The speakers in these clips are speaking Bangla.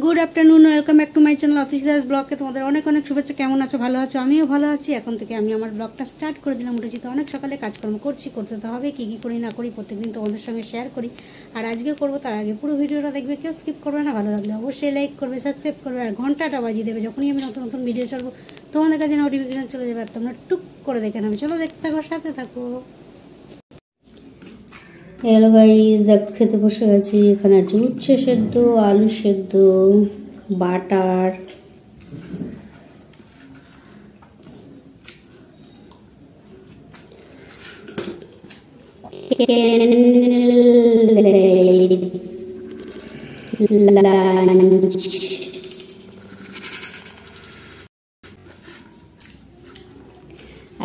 Good afternoon, welcome back to my channel Atishi Das ব্লগকে তোমাদের অনেক অনেক শুভেচ্ছা। কেমন আছো? ভালো আছো? আমিও ভালো আছি। এখন থেকে আমি আমার ব্লগটা স্টার্ট করে দিলাম। উঠেছি তো অনেক সকালে, কাজকর্ম করতে তো হবে, কী কী করি না করি প্রত্যেকদিন তোমাদের সঙ্গে শেয়ার করি। আর আজকে করবো, তার আগে পুরো ভিডিওটা দেখবে, কেউ স্কিপ করবে না। ভালো লাগলে অবশ্যই লাইক করবে, সাবস্ক্রাইব করবে, আর ঘন্টাটা বাজিয়ে দেবে। যখনই আমি নতুন নতুন ভিডিও ছাড়বো তোমাদের কাছে নোটিফিকেশন চলে যাবে, আর তোমরা টুক করে দেখে নেবে। চলো দেখতে থাকো, সাথে থাকো। হ্যালো গাইস, দেখো খেতে বসে গেছি। এখানে আছে উচ্ছে সেদ্ধ, আলু সেদ্ধ, বাটার,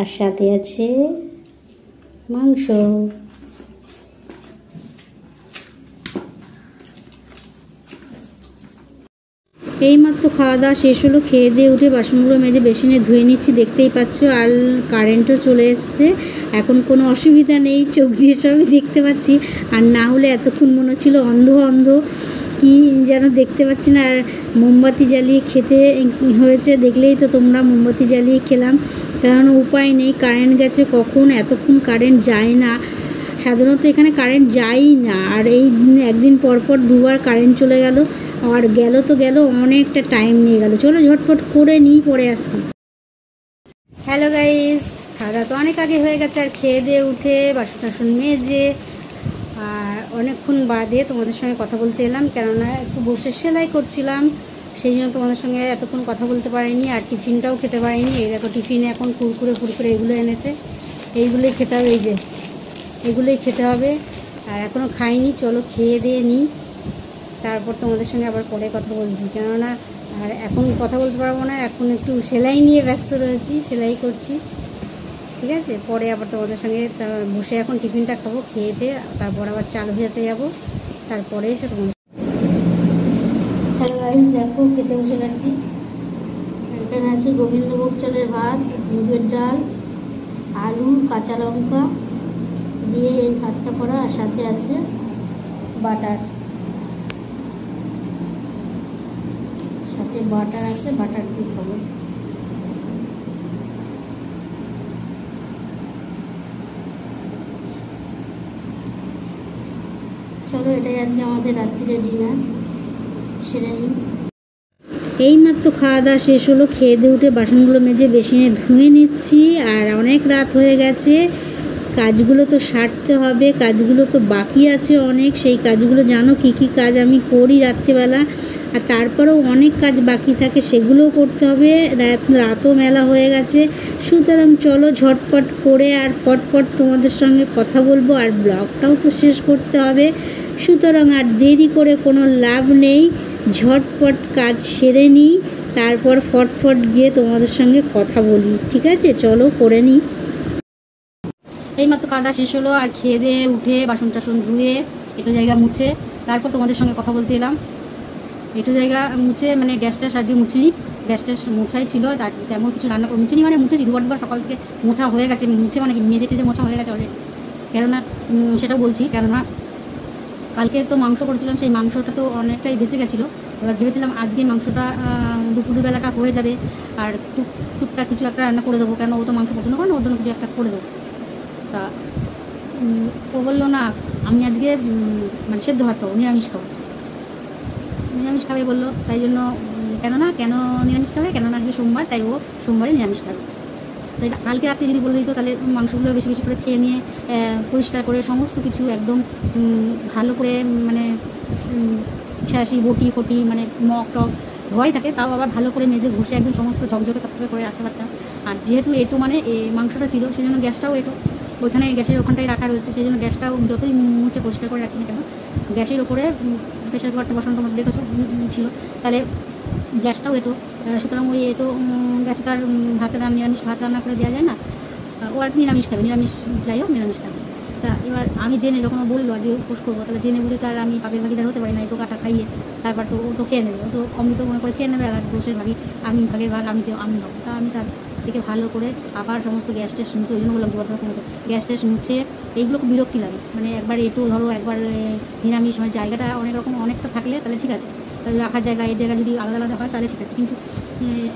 আর সাথে আছে মাংস। এইমাত্র খাওয়া দাওয়া শেষ হলো। খেয়ে দিয়ে উঠে বাসনগুলো মেজে বেসিনে ধুয়ে নিচ্ছি, দেখতেই পাচ্ছ। আর কারেন্টও চলে এসছে, এখন কোনো অসুবিধা নেই, চোখ দিয়ে সবই দেখতে পাচ্ছি। আর না হলে এতক্ষণ মনে হচ্ছিল অন্ধ অন্ধ কি যেন দেখতে পাচ্ছি না। আর মোমবাতি জ্বালিয়ে খেতে হয়েছে, দেখলেই তো তোমরা, মোমবাতি জ্বালিয়ে খেলাম, কারণ উপায় নেই। কারেন্ট গেছে কখন, এতক্ষণ কারেন্ট যায় না, সাধারণত এখানে কারেন্ট যায়ই না। আর এই একদিন পর পর দুবার কারেন্ট চলে গেল, আর গেল তো গেল, অনেকটা টাইম নিয়ে গেল। চলো ঝটপট করে নিই, পরে আসছি। হ্যালো গাইস, খাওয়া তো অনেক আগে হয়ে গেছে। আর খেয়ে দিয়ে উঠে বাসন টাসন মেজে আর অনেকক্ষণ বাদে তোমাদের সঙ্গে কথা বলতে এলাম, কেননা একটু বসে সেলাই করছিলাম, সেই জন্য তোমাদের সঙ্গে এতক্ষণ কথা বলতে পারিনি। আর টিফিনটাও খেতে পারিনি। এই দেখো টিফিনে এখন কুরকুরে ফুরকুরে এগুলো এনেছে, এইগুলোই খেতে হবে। এই যে এগুলোই খেতে হবে, আর এখনও খাইনি। চলো খেয়ে দিয়ে নিই, তারপর তোমাদের সঙ্গে আবার পরে কথা বলছি, কেননা আর এখন কথা বলতে পারবো না। এখন একটু সেলাই নিয়ে ব্যস্ত রয়েছি, সেলাই করছি, ঠিক আছে। পরে আবার তোমাদের সঙ্গে বসে এখন টিফিনটা খাবো, খেয়ে দিয়ে তারপর আবার চাল ভেজাতে যাবো, তারপরে এসে তোমাদের। হ্যালো গাইস, দেখো খেতে বসে গেছি। এখানে আছে গোবিন্দভোগ চালের ভাত, মুগের ডাল, আলু, কাঁচা লঙ্কা দিয়ে এই ভাতটা করা, আর সাথে আছে বাটার, সাথে বাটার আছে, বাটার দিয়ে খাবো। চলো এটাই আজকে আমাদের রাত্রির ডিনার, সেরে নিই। এইমাত্র খাওয়া দাওয়া শেষ হলো। খেয়ে দিয়ে উঠে বাসনগুলো মেজে বেসিনে ধুয়ে নিচ্ছি। আর অনেক রাত হয়ে গেছে, কাজগুলো তো সারতে হবে, কাজগুলো তো বাকি আছে অনেক। সেই কাজগুলো জানো কি কি কাজ আমি করি রাত্রিবেলা, আর তারপরেও অনেক কাজ বাকি থাকে, সেগুলোও করতে হবে। রাতও মেলা হয়ে গেছে, সুতরাং চলো ঝটপট করে আর ফটফট তোমাদের সঙ্গে কথা বলবো, আর ব্লগটাও তো শেষ করতে হবে। সুতরাং আর দেরি করে কোনো লাভ নেই, ঝটপট কাজ সেরে নিই, তারপর ফটফট গিয়ে তোমাদের সঙ্গে কথা বলি, ঠিক আছে? চলো করে নিই। এইমাত্র খাওয়া দাওয়া শেষ হলো, আর খেয়ে দিয়ে উঠে বাসন টাসন ধুয়ে একটু জায়গা মুছে তারপর তোমাদের সঙ্গে কথা বলতে এলাম। একটু জায়গা মুছে, মানে গ্যাসটা সাজিয়ে মুছিনি, গ্যাসটা মোছাই ছিল, তার তেমন কিছু রান্না করে মুছিনি, মানে মুছেছি দুবার সকাল থেকে মোছা হয়ে গেছে। মুছে মানে কি, মেজে টেজে মোছা হয়ে গেছে অলরেডি। কেননা সেটাও বলছি, কেননা কালকে তো মাংস করেছিলাম, সেই মাংসটা তো অনেকটাই বেঁচে গেছিলো। এবার ভেবেছিলাম আজকে মাংসটা দুপুরবেলাটা হয়ে যাবে, আর টুকটাক কিছু একটা রান্না করে দেবো, কেন ও তো মাংস পছন্দ করে না, ওর জন্য কিছু একটা করে দেবো। তা ও বললো না, আমি আজকে মানে সেদ্ধ ভাত খাবো, নিরামিষ খাবো, নিরামিষ খাবে বললো। তাই জন্য কেন নিরামিষ খাবে, কেননা আজকে সোমবার, তাই ও সোমবারে নিরামিষ খাবে। তাই কালকে রাতে যদি বলে দিত, তাহলে মাংসগুলো বেশি বেশি করে খেয়ে নিয়ে পরিষ্কার করে সমস্ত কিছু একদম ভালো করে, মানে ছেঁড়াশি বটি ফটি, মানে মগ টক ভয় থাকে, তাও আবার ভালো করে মেজে ঘষে একদম সমস্ত ঝকঝকে তকতকে করে রাখতে পারতাম। আর যেহেতু এটু মানে মাংসটা ছিল, সেই জন্য গ্যাসটাও এটু ওইখানে গ্যাসের ওখানটাই রাখা রয়েছে, সেই জন্য গ্যাসটাও যতই মুছে পরিষ্কার করে রাখি না কেন, গ্যাসের ওপরে প্রেশার কুকারটা বসানোর মধ্যে দেখেছো ছিল, তাহলে গ্যাসটাও এটু। সুতরাং ওই এটু গ্যাসে তার নিরামিষ ভাত রান্না করে দেওয়া যায় না, ও আর নিরামিষ খাবে, নিরামিষ যাই হোক নিরামিষ খাবে। তা এবার আমি জেনে, যখন ও বললো আজকে উপোস করবো, তাহলে জেনে বুঝে তার আমি পাপের ভাগিদার হতে পারি না। একটু কাটা খাইয়ে তারপর তো ও তো খেয়ে নেবে, ও তো অমৃত মনে করে খেয়ে নেবে, আর দোষের ভাগি আমি, ভাগের ভাগ আমি হবো। তা আমি তার থেকে ভালো করে আবার সমস্ত গ্যাস টেস্ট মুছে, ওই জন্য বললাম দুবার মতো গ্যাস টেস্ট মুছে। এইগুলো খুব বিরক্তি লাগে, মানে একবার একটু ধরো, একবার নিরামিষ, মানে জায়গাটা অনেক রকম অনেকটা থাকলে তাহলে ঠিক আছে, রাখার জায়গা, এর জায়গা যদি আলাদা আলাদা হয় তাহলে ঠিক আছে, কিন্তু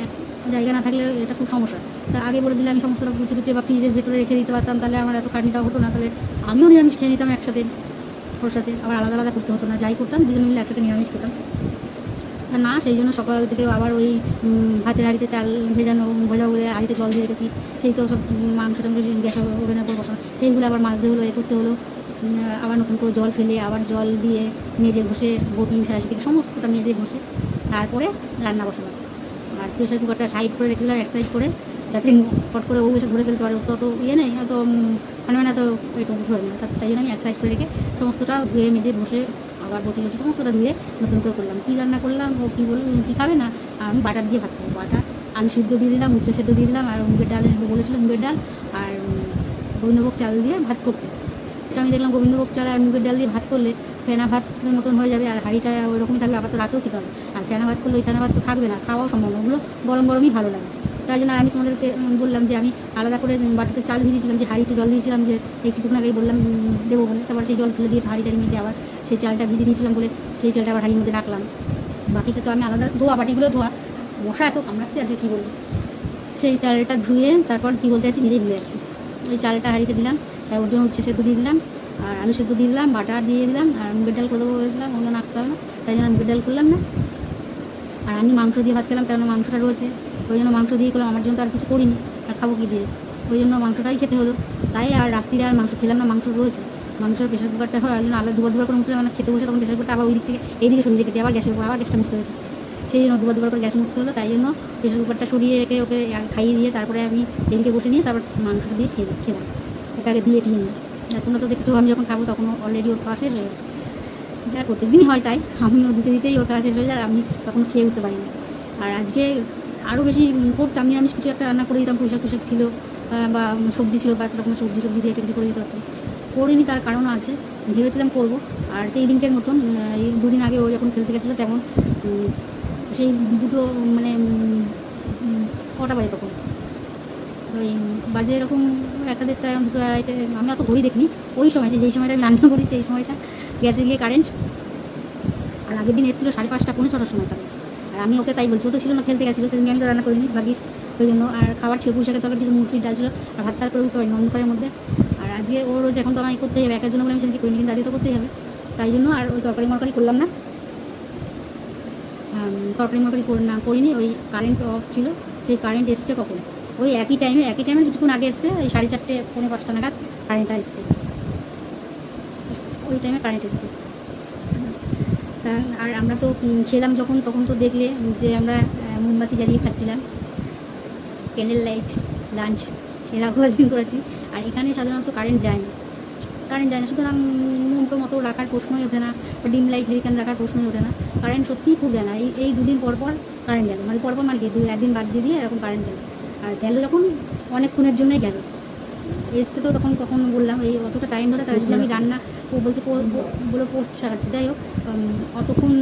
এক জায়গা না থাকলে এটা খুব সমস্যা। তা আগে বলে দিলে আমি সমস্তটা গুছিয়ে টুচিয়ে বা ফ্রিজের ভেতরে রেখে দিতে পারতাম, তাহলে আমার এত খাটনিটাও হতো না, তাহলে আমিও নিরামিষ খেয়ে নিতাম একসাথে, ওর সাথে আবার আলাদা আলাদা করতে হতো না, যাই করতাম দুজন মিলে একসাথে নিরামিষ খেতাম। না, সেই জন্য সকাল থেকে আবার ওই ভাতের হাঁড়িতে চাল ভেজা করে হাঁড়িতে জল দিয়ে রেখেছি, সেই তো সব মাংস টাংস গ্যাস ওভেনের উপর বসানো, সেইগুলো আবার মাজতে হলো, করতে হলো, আবার নতুন করে জল ফেলে আবার জল দিয়ে মেজে ঘষে বটি সারাশি থেকে সমস্তটা মেজে ঘষে তারপরে রান্না বসালাম। আর প্রেশার কুকারটা সাইড করে রেখেছিলাম এক সাইড করে, যাতে ফট করে ও এসে ধরে ফেলতে পারে, অত ইয়ে নেই, অত মানে তো একটু ধরে না, তাই জন্য আমি এক সাইড করে রেখে সমস্তটা ধুয়ে মেজে ঘষে আবার বটি সমস্তটা ধুয়ে নতুন করে করলাম। কী রান্না করলাম, ও কী বলল কী খাবে না, আমি বাটার দিয়ে ভাত খাবো, বাটার আলু সিদ্ধ দিয়ে দিলাম, উচ্চে সিদ্ধ দিয়ে দিলাম, আর মুগের ডাল বলেছিলাম মুগের ডাল আর গোবিন্দভোগ চাল দিয়ে ভাত করতে। তো আমি দেখলাম গোবিন্দভোগ চাল আর মুগের ডাল দিয়ে ভাত করলে ফেনা ভাতের মতন হয়ে যাবে, আর হাঁড়িটা ওইরকমই থাকবে, আবার তো রাতেও খেতে হবে, আর ফেনা ভাত করলে ওই ফেনা ভাত তো থাকবে না, খাওয়াও সম্ভব না, ওগুলো গরম গরমই ভালো লাগে। তাই জন্য আমি তোমাদেরকে বললাম যে আমি আলাদা করে বাটিতে চাল ভিজিয়েছিলাম, যে হাঁড়িতে জল দিয়েছিলাম, যে এই কিছুক্ষণ আগেই বললাম দেবো বলে, তারপর সেই জল ফেলে দিয়ে হাঁড়িটা মেজে আবার সেই চালটা ভিজিয়ে দিয়েছিলাম বলে সেই চালটা আবার হাঁড়ির মধ্যে রাখলাম। বাকিটা তো আমি আলাদা ধোয়া, বাটিগুলো ধোয়া, মশা এত কামড়াচ্ছে আজকে কী বলবো। সেই চালটা ধুয়ে তারপর কী বলতে যাচ্ছি নিজেই ভুলে যাচ্ছি। ওই চালটা হাঁড়িতে দিলাম, ওর জন্য উচ্ছে সেদ্ধ দিয়ে দিলাম, আর আলু সেদ্ধ দিয়ে দিলাম, বাটার দিয়ে দিলাম, আর মুগের ডাল করে দেবো বলেছিলাম, ওগুলো নাড়তে হবে না, তাই জন্য মুগের ডাল করলাম না। আর আমি মাংস দিয়ে ভাত খেলাম, কেননা মাংসটা রয়েছে, ওই জন্য মাংস দিয়ে করলাম, আমার জন্য তো আর কিছু করিনি, আর খাবো কী দিয়ে, ওই জন্য মাংসটাই খেতে হলো। তাই আর রাত্রিরে আর মাংস খেলাম না, মাংস রয়েছে, মাংসের প্রেশার কুকারটা হয়, ওই জন্য আলাদা দুবার করে মুখে খেতে বসে তখন প্রেশার কুকারটা আবার ওই দিক থেকে এই দিকে সরিয়ে রেখেছি, আবার গ্যাসের উপর আবার গ্যাসটা মুছতে হয়েছে, সেই জন্য দুবার করে গ্যাস মুছতে হলো। তাই জন্য প্রেশার কুকারটা সরিয়ে রেখে ওকে খাইয়ে দিয়ে তারপরে আমি এদিকে বসে নিয়ে তারপর মাংসটা দিয়ে খেলাম, ওকে আগে দিয়ে টিয়ে নিই। তোমরা তো দেখছো আমি যখন খাবো তখন অলরেডি ওর খাওয়া শেষ হয়ে গেছে, যা প্রত্যেকদিনই হয় তাই, আমিও দিতেই ওর খাওয়া শেষ হয়ে যায়, আমি তখন খেয়ে উঠতে পারি না। আর আজকে আরও বেশি করতাম, নিরামিষ কিছু একটা রান্না করে দিতাম, পোশাক ছিল বা সবজি ছিল, বা সেরকম সবজি দিয়ে একটা কিছু করে দিতে পারতাম, করিনি, তার কারণও আছে, ভেবেছিলাম করবো। আর সেই দিনকের মতন এই দুদিন আগে ও যখন খেলতে গেছিলো তেমন সেই দুটো মানে কটা বাজে তখন ওই বাজে এরকম 1-1:30 2 2:30, আমি অত ঘড়ি দেখিনি, ওই সময় যেই সময়টা আমি রান্না করি সেই সময়টা গেছে গিয়ে কারেন্ট। আর আগের দিন এসেছিলো 5:30 পৌনে 6টার সময় কারেন্ট, আর আমি ওকে তাই বলছি, ও তো ছিল না, খেলতে গেছিলো, সেদিনকে আমি তো রান্না করিনি ভাগিস, ওই জন্য। আর খাবার ছিল পুঁই শাকের তরকারি ছিল, মুসুরির ডাল ছিল, আর ভাত তারপরে উঠতে পারিনি অন্ধকারের মধ্যে। আর আজকে ও রোজ এখন তো আমায় করতেই হবে, একার জন্য বলে আমি সেদিনকে করিনি, কিন্তু আজকে তো করতেই হবে, তাই জন্য আর ওই তরকারি করলাম না, তরকারি করিনি। ওই কারেন্ট অফ ছিল, সেই কারেন্ট এসছে কখন, ওই একই টাইমে কিছুক্ষণ আগে এসছে, ওই 4:30 পৌনে 5টা নাগাদ কারেন্টটা এসছে, ওই টাইমে কারেন্ট এসছে। আর আমরা তো খেলাম যখন, তখন তো দেখলে যে আমরা মোমবাতি জ্বালিয়ে খাচ্ছিলাম, ক্যান্ডেল লাইট লাঞ্চ এরকম একদিন করেছি। আর এখানে সাধারণত কারেন্ট যায় না, সুতরাং মোমটো মতো রাখার প্রশ্নই ওঠে না, বা ডিম লাইট হেরিকেন রাখার প্রশ্নই ওঠে না, কারেন্ট সত্যিই খুব যায় না। এই দুদিন পর কারেন্ট গেল, মানে পরপর মানে কি 1 দিন বাদ দিয়ে এরকম কারেন্ট গেল, আর গেল যখন অনেকক্ষণের জন্যই গেল, এসতে তো তখন বললাম এই অতটা টাইম ধরে, তার জন্য আমি রান্না ও বলছে বলে পোস্ট সারাচ্ছি, যাই হোক অতক্ষণ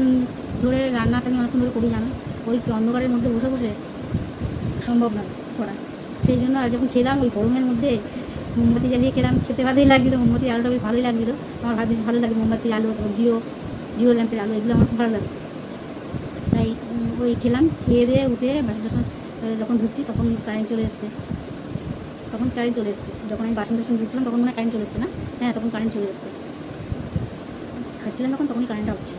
ধরে রান্নাটা আমি অনেকক্ষণ ধরে করি, জানো ওই অন্ধকারের মধ্যে বসে বসে সম্ভব না করা, সেই জন্য। আর যখন খেলাম ওই গরমের মধ্যে মোমবাতি জ্বালিয়ে খেলাম, খেতে ভালোই লাগছিলো, মোমবাতি আলোটা বেশ ভালোই লাগছিলো, আমার বেশ ভালো লাগে মোমবাতি আলো, জিরো ল্যাম্পের আলো, এগুলো আমার খুব ভালো লাগে। তাই ওই খেলাম, খেয়ে দিয়ে উঠে বাসন টাসন যখন ধুচ্ছি তখন কারেন্ট চলে এসছে, যখন আমি বাসন টাসন ধুচ্ছিলাম তখন মনে হয় কারেন্ট চলে এসছে না, হ্যাঁ তখন কারেন্ট চলে এসছে, খাচ্ছিলাম তখনই কারেন্টটা হচ্ছে।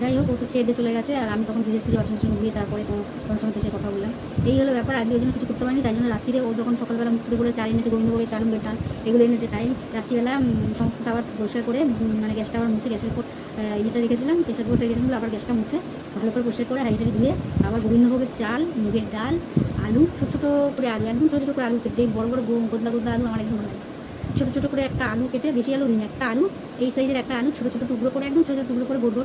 যাই হোক ও তো খেয়ে দিয়ে চলে গেছে, আর আমি তখন ধীরে ধীরে বাসন টাসন ধুয়ে তারপরে তোমার সঙ্গে এসে কথা বললাম। এই হলো ব্যাপার, আজকে ওই জন্য কিছু করতে পারিনি, তাই জন্য রাত্রিরে ও যখন সকালবেলা মুখে বলে চাল এনেছে, গোবিন্দভোগের চাল মুগের ডাল এগুলো এনেছে, তাই রাত্রিবেলা সমস্তটা আবার পরিষ্কার করে মানে গ্যাসটা আবার মুছে, গ্যাসের উপর ইয়েটা রেখেছিলাম, প্রেশার কুকারটা রেখেছিলাম, আবার গ্যাসটা মুছে ভালো করে পরিষ্কার করে হাঁড়িটারি ধুয়ে আবার গোবিন্দভোগের চাল, মুগের ডাল, আলু, ছোটো করে আলু, একদম ছোটো করে আলু, যে বড় বড় গোদলা আলু আমার একদম ভালো লাগে, ছোটো করে একটা আলু কেটে, বেশি আলু নিয়ে একটা আলু, এই সাইজের একটা আলু ছোটো টুকরো করে, একদম ছোটো টুকরো করে গোল,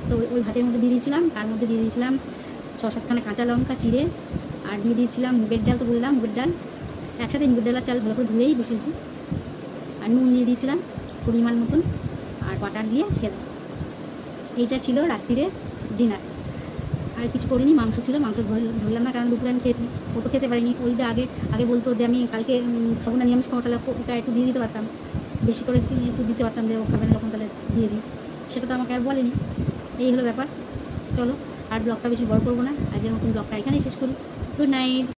তো ওই ভাতের মধ্যে দিয়ে দিয়েছিলাম, তার মধ্যে দিয়ে দিয়েছিলাম 6-7খানা কাঁচা লঙ্কা চিড়ে, আর দিয়ে দিয়েছিলাম মুগের ডাল, তো বললাম মুগের ডাল একসাথে, মুগের ডাল আর চাল ভালো করে ধুয়েই বসিয়েছি, আর নুন দিয়ে দিয়েছিলাম পরিমাণ মতন, আর বাটার দিয়ে খেলাম। এইটা ছিল রাত্রিরে ডিনার, আর কিছু করিনি। মাংস ছিল, মাংস ধরলাম না, কারণ দুপুরে আমি খেয়েছি, ও তো খেতে পারিনি। ওই আগে বলতো যে আমি কালকে সবগুলো নিরামিষ খাবো, তাহলে ওটা একটু দিয়ে দিতে পারতাম, বেশি করে একটু দিতে পারতাম, যে ও খাবে না যখন তাহলে দিয়ে দিই, সেটা তো আমাকে আর বলেনি। এই হলো ব্যাপার, চলো আর ব্লগটা বেশি বড় করবো না, আজকের মতন ব্লগটা এখানেই শেষ করি। Good night.